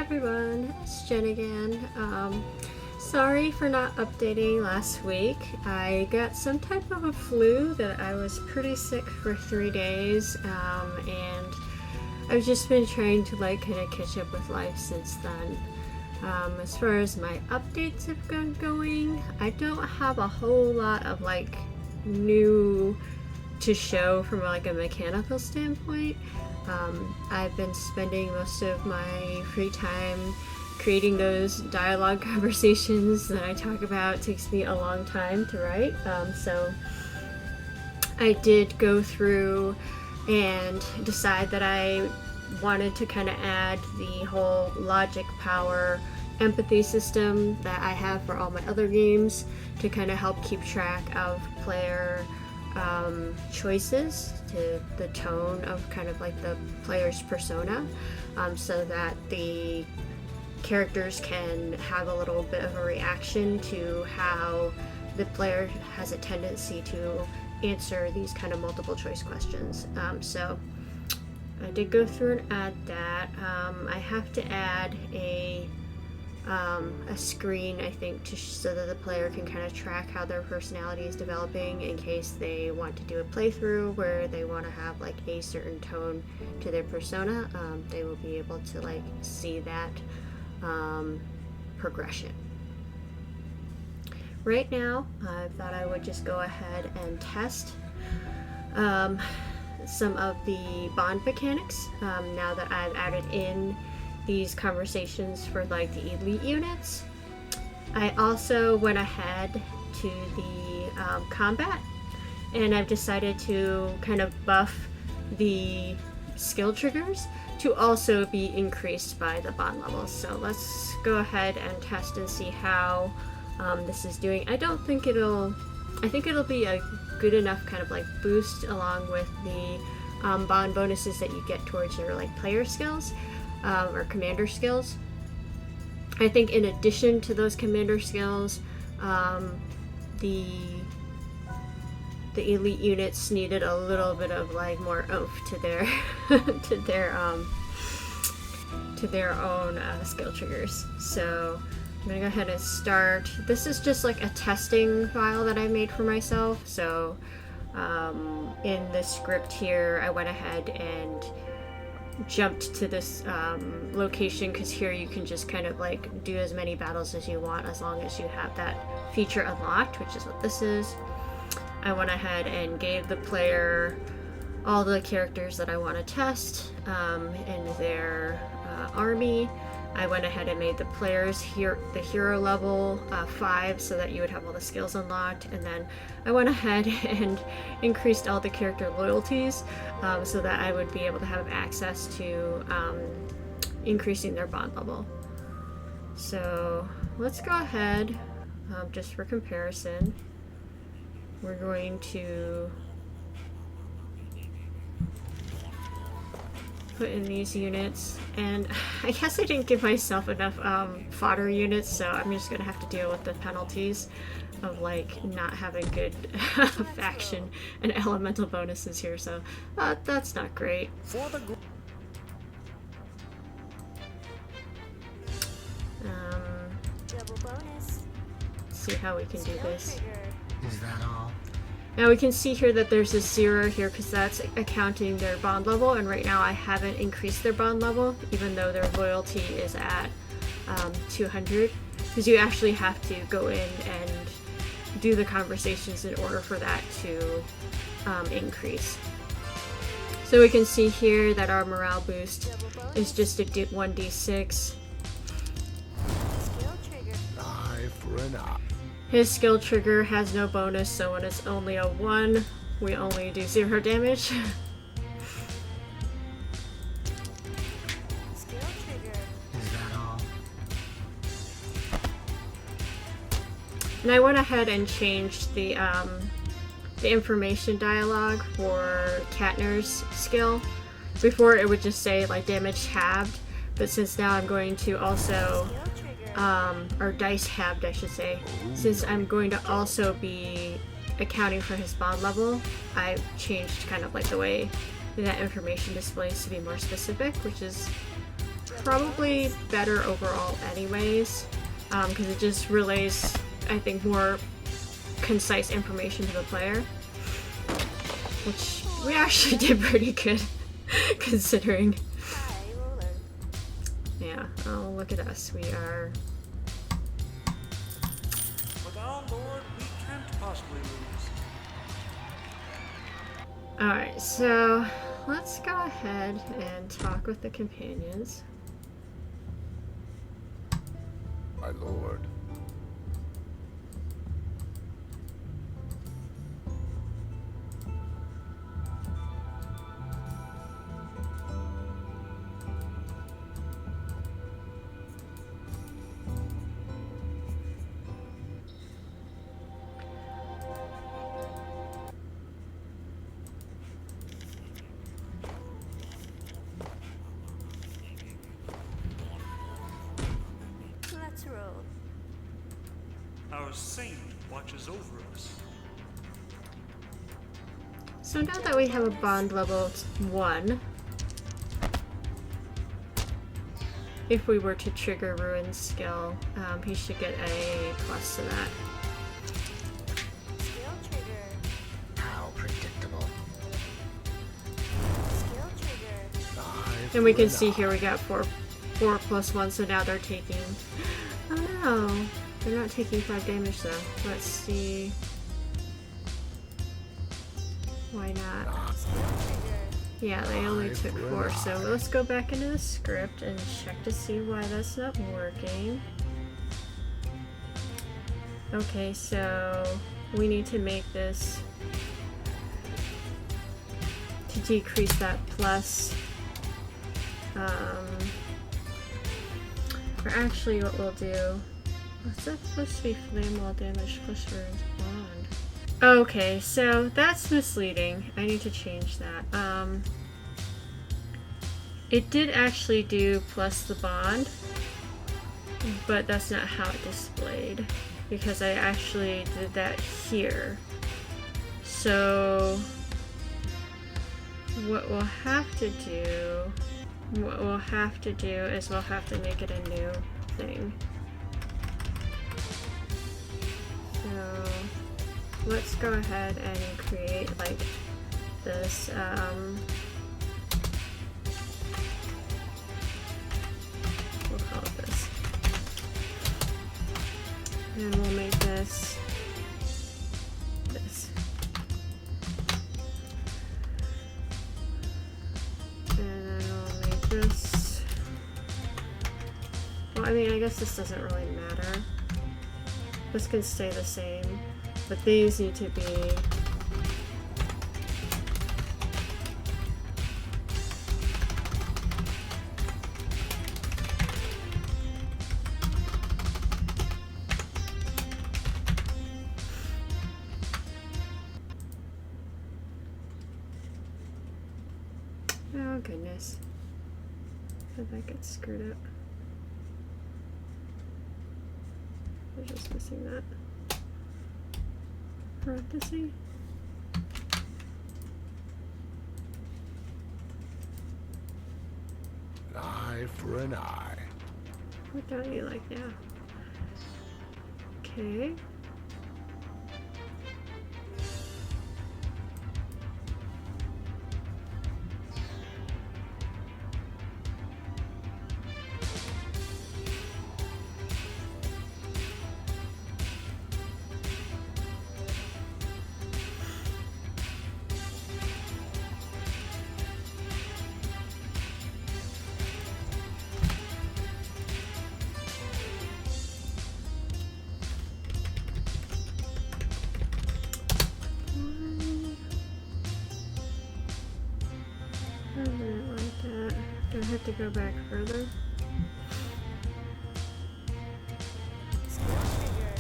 everyone, it's Jen again. Sorry for not updating last week. I got some type of a flu that I was pretty sick for 3 days, and I've just been trying to kind of catch up with life since then. As far as my updates have been going, I don't have a whole lot of new to show from a mechanical standpoint. I've been spending most of my free time creating those dialogue conversations that I talk about. It takes me a long time to write, so I did go through and decide that I wanted to kind of add the whole logic, power, empathy system that I have for all my other games to kind of help keep track of player choices to the tone of kind of the player's persona, so that the characters can have a little bit of a reaction to how the player has a tendency to answer these kind of multiple choice questions. So I did go through and add that. I have to add a screen, I think, so that the player can kind of track how their personality is developing in case they want to do a playthrough where they want to have a certain tone to their persona. They will be able to see that progression. Right now, I thought I would just go ahead and test some of the bond mechanics now that I've added in these conversations for the elite units. I also went ahead to the combat, and I've decided to kind of buff the skill triggers to also be increased by the bond levels. So let's go ahead and test and see how this is doing. I think it'll be a good enough kind of boost along with the bond bonuses that you get towards your player skills or commander skills. I think in addition to those commander skills, the elite units needed a little bit of more oomph to their to their own skill triggers. So I'm gonna go ahead and start. This is just a testing file that I made for myself. So in the script here, I went ahead and jumped to this location because here you can just kind of do as many battles as you want as long as you have that feature unlocked, which is what this is. I went ahead and gave the player all the characters that I want to test in their army. I went ahead and made the players the hero level 5 so that you would have all the skills unlocked, and then I went ahead and increased all the character loyalties so that I would be able to have access to increasing their bond level. So let's go ahead, just for comparison, we're going to put in these units, and I guess I didn't give myself enough fodder units, so I'm just gonna have to deal with the penalties of not having good faction and elemental bonuses here, so that's not great. Double bonus. Let's see how we can do this. Is that all? Now we can see here that there's a 0 here because that's accounting their bond level, and right now I haven't increased their bond level even though their loyalty is at 200, because you actually have to go in and do the conversations in order for that to increase. So we can see here that our morale boost is just a 1d6. Skill trigger. Eye for an eye. His skill trigger has no bonus, so when it's only a 1, we only do 0 damage. Skill trigger. Is that all? And I went ahead and changed the information dialogue for Katnir's skill. Before it would just say damage halved, but since now I'm going to also Skill trigger. or dice halved, I should say. Since I'm going to also be accounting for his bond level, I've changed kind of the way that information displays to be more specific, which is probably better overall anyways, because it just relays, I think, more concise information to the player, which we actually did pretty good considering. High roller. Yeah, oh, look at us. We are... With our lord, we can't possibly lose. Alright, so let's go ahead and talk with the companions. My lord. Let's roll. Our saint watches over us. So now that we have a bond level 1, if we were to trigger Ruwin's skill, he should get a plus to that. Skill trigger. How predictable. Skill trigger. Eye And we for can an see eye. here we got 4 plus 1, so now they're taking... Oh no, they're not taking 5 damage though. Let's see... Why not? Skill trigger. Yeah, they only Eye took for an 4, so eye. let's go back into the script and check to see why that's not working. Okay, so we need to make this to decrease that plus. Or actually what we'll do, what's that supposed to be? Flame wall damage plus Ruin's bond. Okay, so that's misleading. I need to change that. It did actually do plus the bond, but that's not how it displayed, because I actually did that here. So what we'll have to do is we'll have to make it a new thing. So let's go ahead and create like this we'll call it this. And we'll make this this. And then we'll make this. Well, I mean, I guess this doesn't really matter. This can stay the same, but these need to be oh goodness. Did that get screwed up? We're just missing that parenthesis. An eye for an eye. What don't you like now? Okay. I didn't like that. Do I have to go back further? Skill trigger.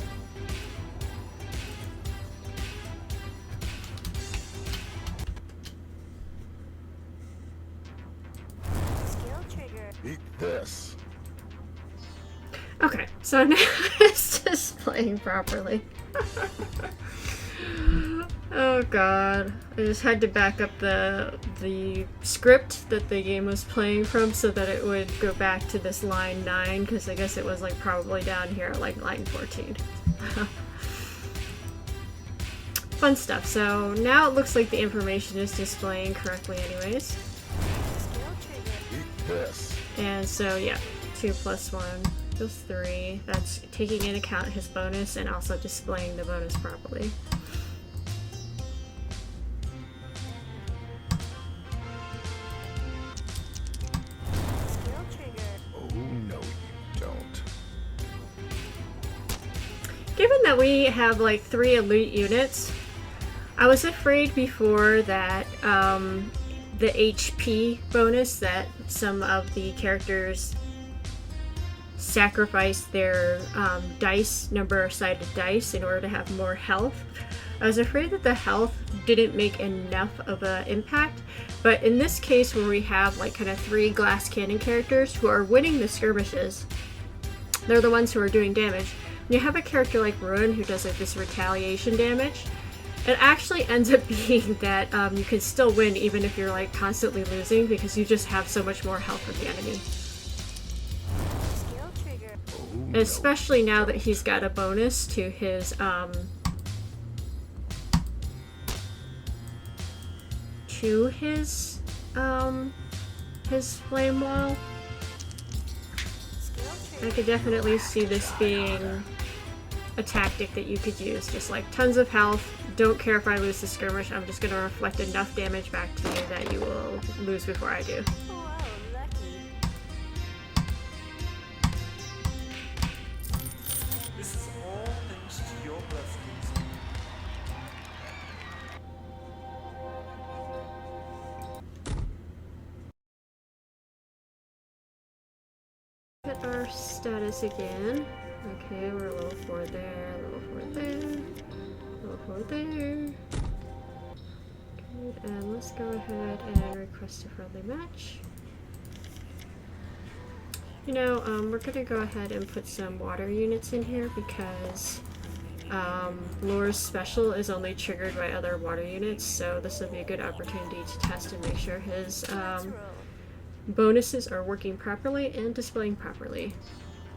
Skill trigger. Eat this. Okay, so now it's displaying properly. Oh god. I just had to back up the script that the game was playing from so that it would go back to this line 9, because I guess it was like probably down here at like line 14. Fun stuff. So now it looks like the information is displaying correctly anyways. Skill trigger. Eat this. And so yeah, 2 plus 1 equals 3. That's taking into account his bonus and also displaying the bonus properly. Skill trigger. Oh, no, you don't. Given that we have like 3 elite units, I was afraid before that the HP bonus that some of the characters sacrifice their number-sided dice in order to have more health. I was afraid that the health didn't make enough of an impact, but in this case where we have like kind of 3 glass cannon characters who are winning the skirmishes, they're the ones who are doing damage. When you have a character like Ruwin who does like this retaliation damage, it actually ends up being that you can still win even if you're like constantly losing, because you just have so much more health than the enemy. Skill trigger. Oh, no. Especially now that he's got a bonus to his flame wall. Skill I trigger. could definitely see this being a tactic that you could use. Just like tons of health, don't care if I lose the skirmish, I'm just going to reflect enough damage back to you that you will lose before I do. Whoa, lucky. This is all thanks to your blessings. Look at our status again. Okay, we're level 4 there, level 4 there, level 4 there. Good, and let's go ahead and request a friendly match. You know, we're gonna go ahead and put some water units in here because Lore's special is only triggered by other water units, so this will be a good opportunity to test and make sure his Let's roll. bonuses are working properly and displaying properly.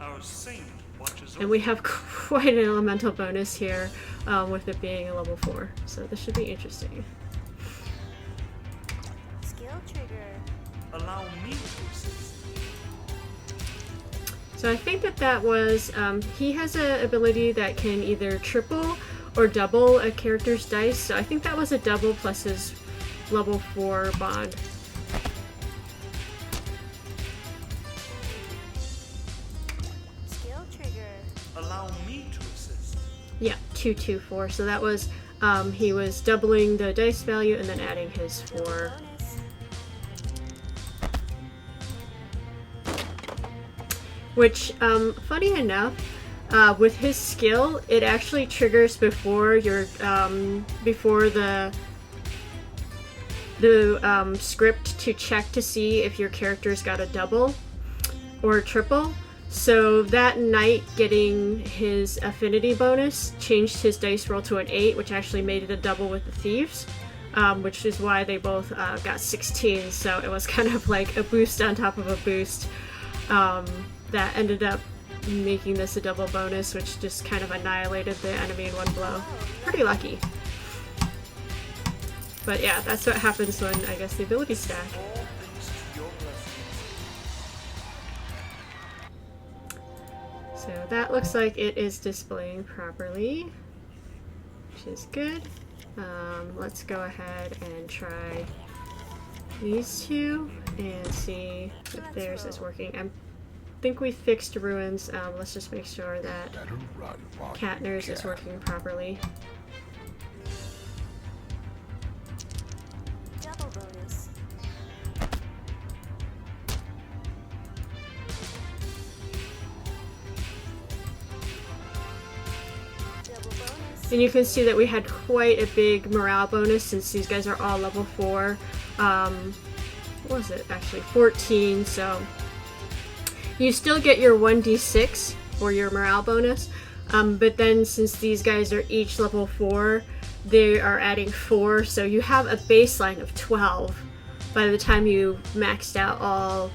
Our saint watches And we have quite an elemental bonus here with it being a level 4, so this should be interesting. Skill trigger. Allow me to assist. So I think that was, he has an ability that can either triple or double a character's dice, so I think that was a double plus his level 4 bond. Skill trigger. Allow me to assist. Yeah, 224. So that was, he was doubling the dice value and then adding his 4. Bonus. Which, funny enough, with his skill, it actually triggers before your, before the script to check to see if your character's got a double or a triple. So that knight getting his affinity bonus changed his dice roll to an 8, which actually made it a double with the thieves, which is why they both got 16. So it was kind of like a boost on top of a boost that ended up making this a double bonus, which just kind of annihilated the enemy in one blow. Pretty lucky. But yeah, that's what happens when, I guess, the ability stack. All thanks to your blessings. So that looks like it is displaying properly, which is good. Let's go ahead and try these two and see if theirs is working. I think we fixed Ruwin's. Let's just make sure that Better run while you Katnir's is can. working properly. Double bonus. Double bonus. And you can see that we had quite a big morale bonus since these guys are all level 4. What was it? Actually 14, so you still get your 1d6 for your morale bonus, But then since these guys are each level 4, they are adding 4, so you have a baseline of 12 by the time you maxed out all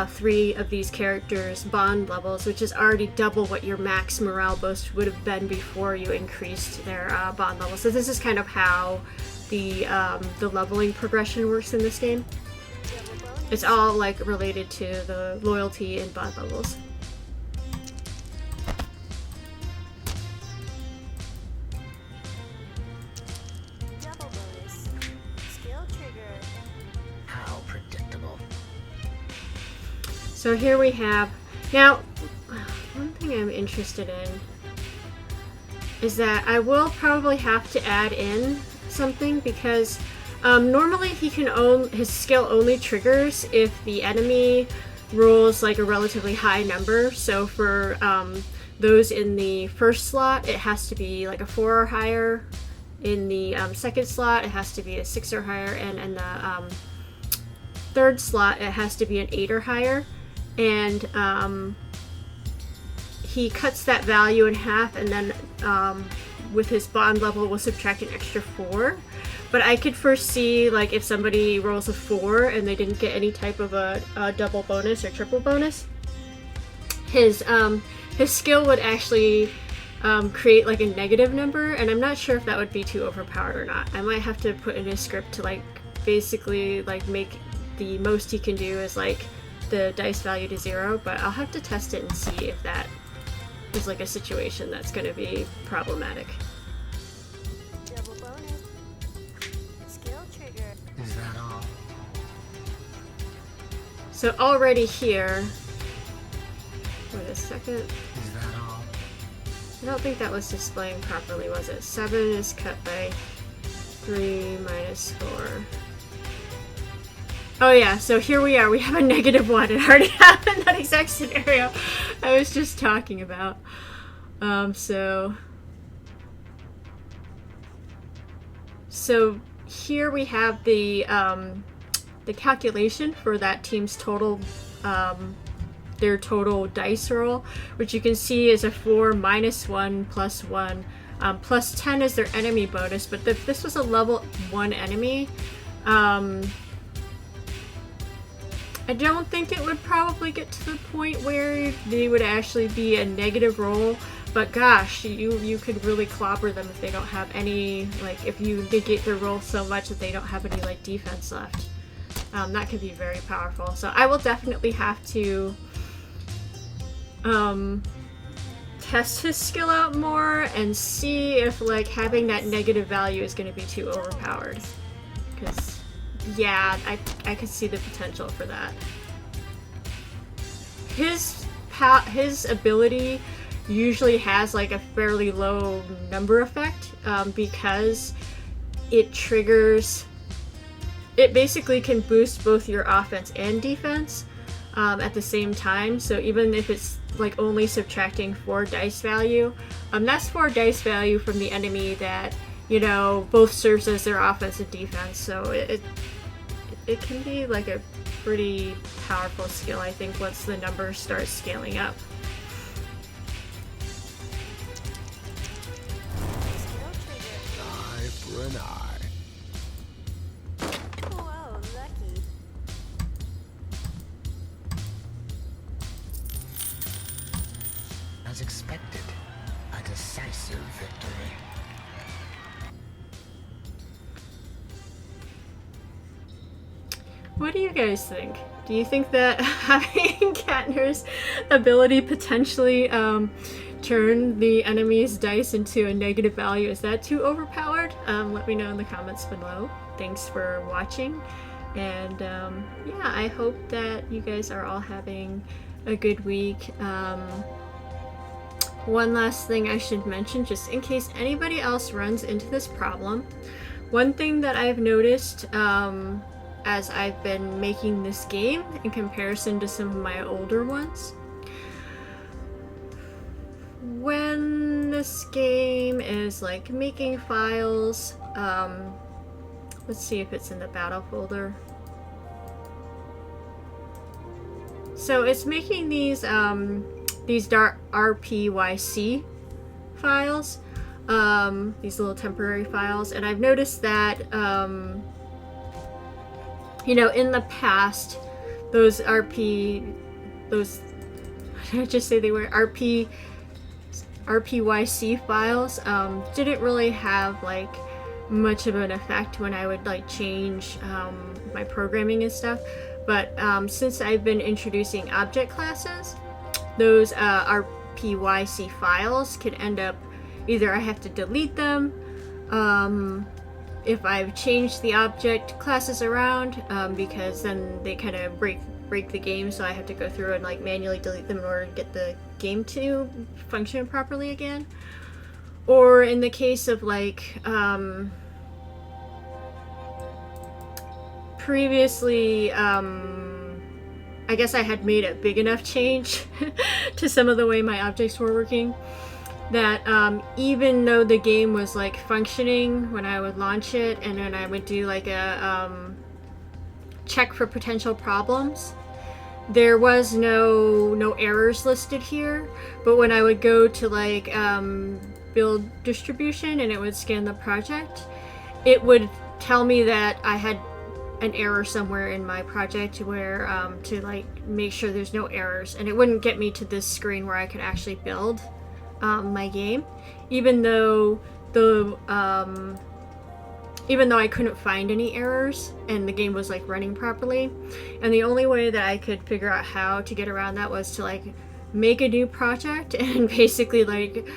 3 of these characters' bond levels, which is already double what your max morale boost would have been before you increased their bond level. So this is kind of how the leveling progression works in this game. Double bonus. It's all like related to the loyalty and bond levels. Double bonus. Skill trigger. How predictable. So here we have, now, one thing I'm interested in is that I will probably have to add in something because normally he can his skill only triggers if the enemy rolls like a relatively high number. So for those in the first slot, it has to be like a 4 or higher. In the second slot, it has to be a 6 or higher, and in the third slot, it has to be an 8 or higher. And he cuts that value in half, and then with his bond level will subtract an extra 4. But I could foresee, like, if somebody rolls a 4 and they didn't get any type of a double bonus or triple bonus, his skill would actually create like a negative number, and I'm not sure if that would be too overpowered or not. I might have to put in a script to like basically like make the most he can do is like the dice value to 0, but I'll have to test it and see if that is like a situation that's going to be problematic. Double bonus. Skill trigger. Is that all? So already here, wait a second, Is that all? I don't think that was displaying properly, was it? 7 is cut by 3 minus 4. Oh yeah, so here we are. We have a -1. It already happened, that exact scenario I was just talking about. So here we have the calculation for that team's total, their total dice roll, which you can see is a 4 minus 1 plus 1. Plus 10 is their enemy bonus, but if this was a level 1 enemy, I don't think it would probably get to the point where they would actually be a negative roll, but gosh, you could really clobber them if they don't have any, like, if you negate their roll so much that they don't have any, like, defense left. That could be very powerful. So I will definitely have to test his skill out more and see if, like, having that negative value is going to be too overpowered. Because yeah, I could see the potential for that. His ability usually has like a fairly low number effect because it triggers. It basically can boost both your offense and defense at the same time. So even if it's like only subtracting 4 dice value, that's 4 dice value from the enemy that, you know, both serves as their offense and defense. So it can be like a pretty powerful skill, I think, once the numbers start scaling up. Skill trigger. Eye for an eye. Whoa, lucky. As expected, a decisive victory. What do you guys think? Do you think that having Katnir's ability potentially turn the enemy's dice into a negative value, is that too overpowered? Let me know in the comments below. Thanks for watching, and yeah, I hope that you guys are all having a good week. One last thing I should mention, just in case anybody else runs into this problem. One thing that I've noticed as I've been making this game in comparison to some of my older ones, when this game is like making files, let's see if it's in the battle folder. So it's making these RPYC files, these little temporary files, and I've noticed that, you know, in the past, those those, what did I just say they were? RPYC files, didn't really have like much of an effect when I would like change my programming and stuff. But since I've been introducing object classes, those RPYC files could end up, either I have to delete them if I've changed the object classes around, because then they kind of break the game, so I have to go through and like manually delete them in order to get the game to function properly again. Or in the case of like previously, I guess I had made a big enough change to some of the way my objects were working that even though the game was like functioning when I would launch it, and then I would do like a check for potential problems, there was no errors listed here. But when I would go to like build distribution and it would scan the project, it would tell me that I had an error somewhere in my project where to like make sure there's no errors, and it wouldn't get me to this screen where I could actually build my game, even though I couldn't find any errors and the game was like running properly. And the only way that I could figure out how to get around that was to like make a new project and basically like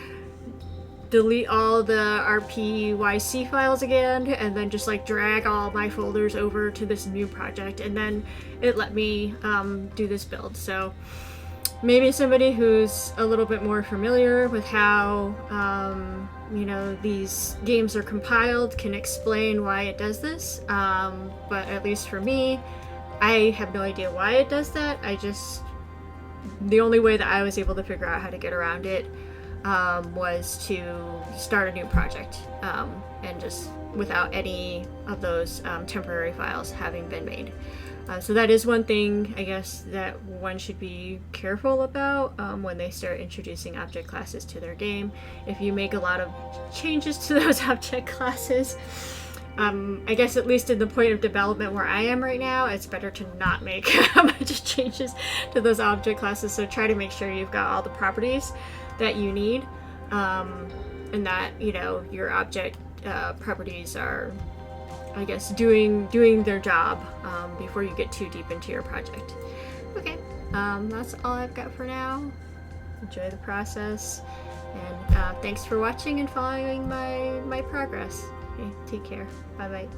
delete all the RPYC files again, and then just like drag all my folders over to this new project, and then it let me do this build. So maybe somebody who's a little bit more familiar with how you know, these games are compiled can explain why it does this, but at least for me, I have no idea why it does that. The only way that I was able to figure out how to get around it was to start a new project, and just without any of those temporary files having been made. So that is one thing, I guess, that one should be careful about when they start introducing object classes to their game. If you make a lot of changes to those object classes, I guess at least in the point of development where I am right now, it's better to not make a bunch of changes to those object classes. So try to make sure you've got all the properties that you need, and that, you know, your object properties are, I guess, doing their job before you get too deep into your project. Okay, that's all I've got for now. Enjoy the process, and thanks for watching and following my progress. Okay, take care. Bye bye.